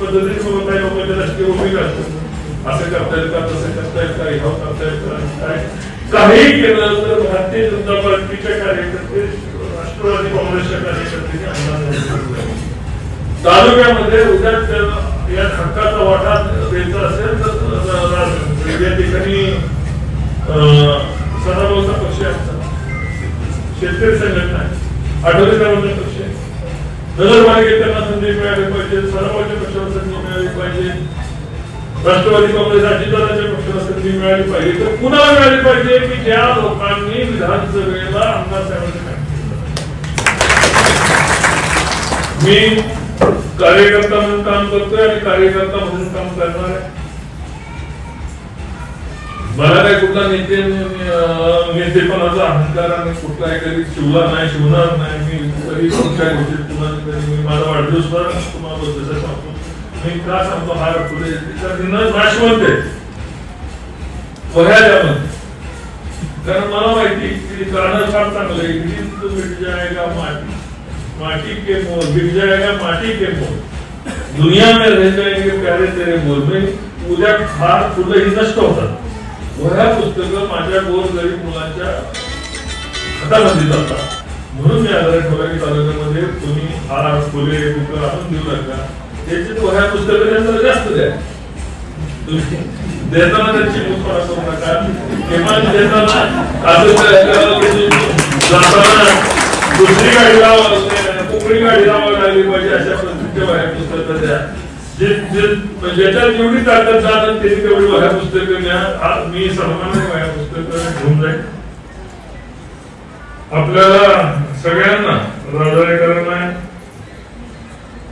पद्धतीने काही लोकांच्या राजकीय भूमिका असतात, असं करता येईल का, तसं करता येईल का, ह्या करता येईल का, काय काही केलं तर भारतीय जनता पार्टीच्या कार्यकर्ते, राष्ट्रवादी काँग्रेसच्या कार्यकर्त्यांनी तालुक्यामध्ये उद्या या हक्काचा वाटा द्यायचा असेल तर या ठिकाणी सदाभाऊचा पक्ष असतात, शेतकरी संघटना आहे, आठवले साहेबांचा पक्ष आहे, नगरपालिकेत त्यांना संधी मिळाली पाहिजे, सदाभाऊच्या पक्षाला संधी मिळाली पाहिजे, राष्ट्रवादी काँग्रेस अजितदादांच्या पक्षाला संधी मिळाली पाहिजे, तर कुणाला मिळाली पाहिजे की ज्या लोकांनी विधानसभेला आमदार साहेबांचं काम केलं. मी कार्यकर्ता म्हणून काम करतोय आणि कार्यकर्ता म्हणून काम करणार आहे. मला काय कुठला नेतेपणाचा अहंकार आणि कुठला कधी शिवला नाही, शिवणार नाही. मी कधी कुठल्या गोष्टी तुम्हाला मी माझा वाढदिवस तुम्हाला जसं सांगतो, मी का सांगतो हा पुढे नाशवंत आहे वह्या त्यामध्ये, कारण मला माहिती की गाणं फार चांगलं आहे, मिट जाएगा माटी माटी के मोल, बिक जाएगा माटी के मोल, दुनिया में रह जाएंगे प्यारे तेरे बोल. में उद्या फार फुलं ही नष्ट होतात. वह्या पुस्तकं माझ्या गोरगरीब मुलांच्या हातामध्ये जातात. म्हणून मी आग्रह ठेवला की तालुक्यामध्ये तुम्ही हार फुले बुकं आणून देऊ नका, त्याची वह्या पुस्तकं त्यांना जास्त द्या. तुम्ही देताना त्यांची मुखपणा करू नका, किमान देताना जाताना दुसरी गाडी कुकडी गाडी लावायला लागली पाहिजे अशा पद्धतीच्या वह्या पुस्तकं द्या. ज्याच्यात जेवढी ताकद जाणं त्याची तेवढी वह्या पुस्तकं द्या. मी सर्वांना वह्या पुस्तकं घेऊन जाईल. आपल्याला सगळ्यांना राजारीकरण आहे.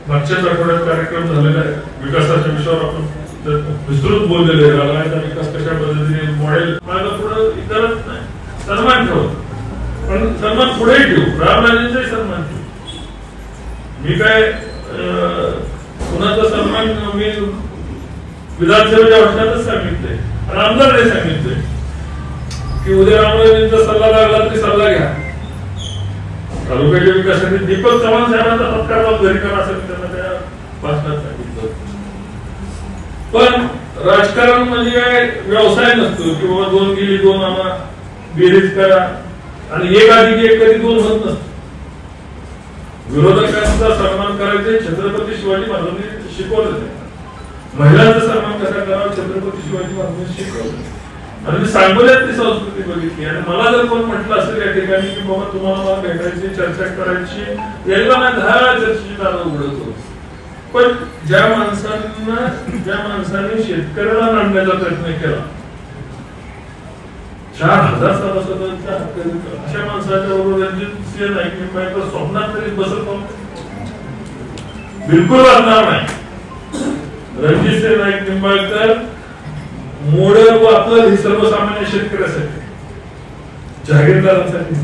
मागच्याच आठवड्यात कार्यक्रम झालेला आहे, विकासाच्या विषयावर आपण विस्तृत बोललेले आहे. राजाचा विकास कशा पद्धतीने मॉडेल माझं पुढे इतरच नाही, सन्मान ठेवतो, पण सन्मान पुढेही ठेवू, रामराजेंचाही सन्मान ठेवू. मी काय कुणाचा सन्मान मी विधानसभेच्या भाषणातच सांगितलंय आणि आमदारने सांगितलंय की उद्या रामराजेंचा सल्ला लागला तरी सल्ला घ्या. तालुक्याच्या विकासासाठी दीपक चव्हाण साहेबांचा सत्कार घरी करा असं त्यांना त्या भाषणात सांगितलं. पण राजकारण म्हणजे काय व्यवसाय नसतो की बाबा 2 गेली 2 आणा, बेरीज करा आणि 1 अधिक 1 कधी 2 होत नसतं. विरोधकांचा सन्मान करायचे छत्रपती शिवाजी महाराजांनी शिकवलं. महिलांचा सन्मान कसा करावा छत्रपती शिवाजी महाराजांनी शिकवलं. आणि मी सांगोल्यातली संस्कृती बघितली. आणि मला जर कोण म्हटलं असेल या ठिकाणी की बाबा तुम्हाला मला भेटायची, चर्चा करायची, याला नाही 10 चर्चेची दारं उघडतो. पण ज्या माणसाने शेतकऱ्याला नांदण्याचा प्रयत्न केला, 4000 सभासदांच्या अशा माणसाच्या बरोबर रणजितसिंह नाईक निंबाळकर स्वप्नात तरी बसत बिलकुल वाचणार नाही. रणजितसिंह नाईक निंबाळकर मोडल व आपलं हे सर्वसामान्य शेतकऱ्यासाठी, जागीरदारांसाठी.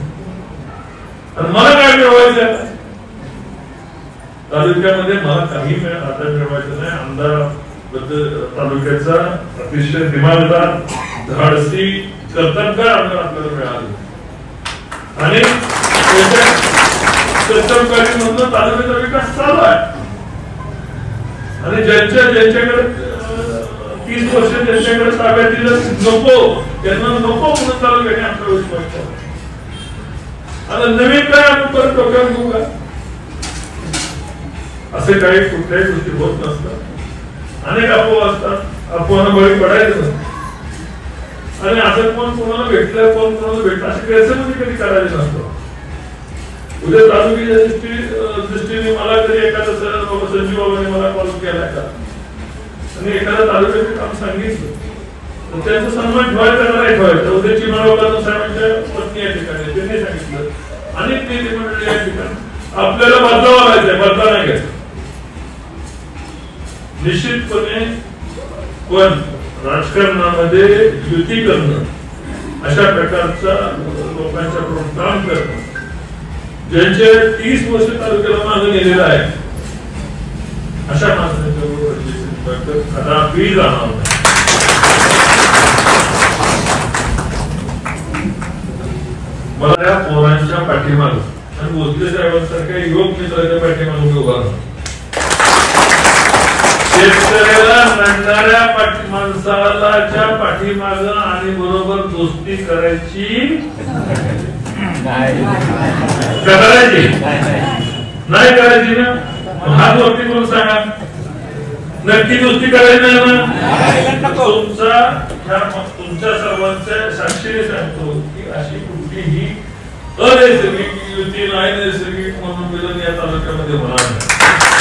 आणि मला काय मिळवायचं तालुक्यामध्ये, मला काही आता मिळवायचं नाही. आमदार तालुक्याचा अतिशय दिमागदार, धाडसी, कर्तबगार आमदार आपल्याला मिळाले आणि कर्तबगारीमधून तालुक्याचा विकास चालू आहे. आणि ज्यांच्याकडे 30 वर्ष ज्यांच्याकडे ताब्यात दिलं नको, त्यांना नको म्हणून तालुक्याने आपला विश्वास ठेवला. आता नवीन काय आपण परत डोक्यात घेऊ का? असे काही कुठल्याही गोष्टी होत नसतात. अनेक अफवा असतात, अफवांना बळी पडायचं नसतं. आणि असं कोण कोणाला भेटलं, कोण कोणाला भेटलं अशी गैरसमजी कधी करायची नसतो. उद्या तालुक्याच्या दृष्टीने मला तरी एखादं संजीव बाबांनी मला कॉल केला का आणि एखाद्या तालुक्याचं काम सांगितलं तर त्यांचा सन्मान ठेवायचा का नाही ठेवायचा. उद्या चिमाळकर साहेबांच्या पत्नी या ठिकाणी त्यांनी सांगितलं, अनेक नेते मंडळी या ठिकाणी आपल्याला बदलावा लागायचंय, बदला नाही घ्यायचा. निश्चितपणे पण राजकारणामध्ये युती करणं, अशा प्रकारचा लोकांच्याकडून काम करणं, ज्यांचे 30 वर्ष तालुक्याला मागे नेलेलं आहे, अशा माणसांच्या बरोबर कदापि जाणार नाही. मला या पोरांच्या पाठीमाग आणि भोसले साहेबांसारख्या युवक मित्राच्या पाठीमागे उभा राहणं, शेतकऱ्याला लढणाऱ्या माणसाच्या पाठीमाग आणि बरोबर दोस्ती करायची नाही करायची ना. हात वरती करून सांगा नक्की दोस्ती करायची नाही ना. तुमच्या सर्वांच्या साक्षीने सांगतो की अशी कुठलीही अनैसर्गिक युती नाही नैसर्गिक म्हणून या तालुक्यामध्ये होणार नाही.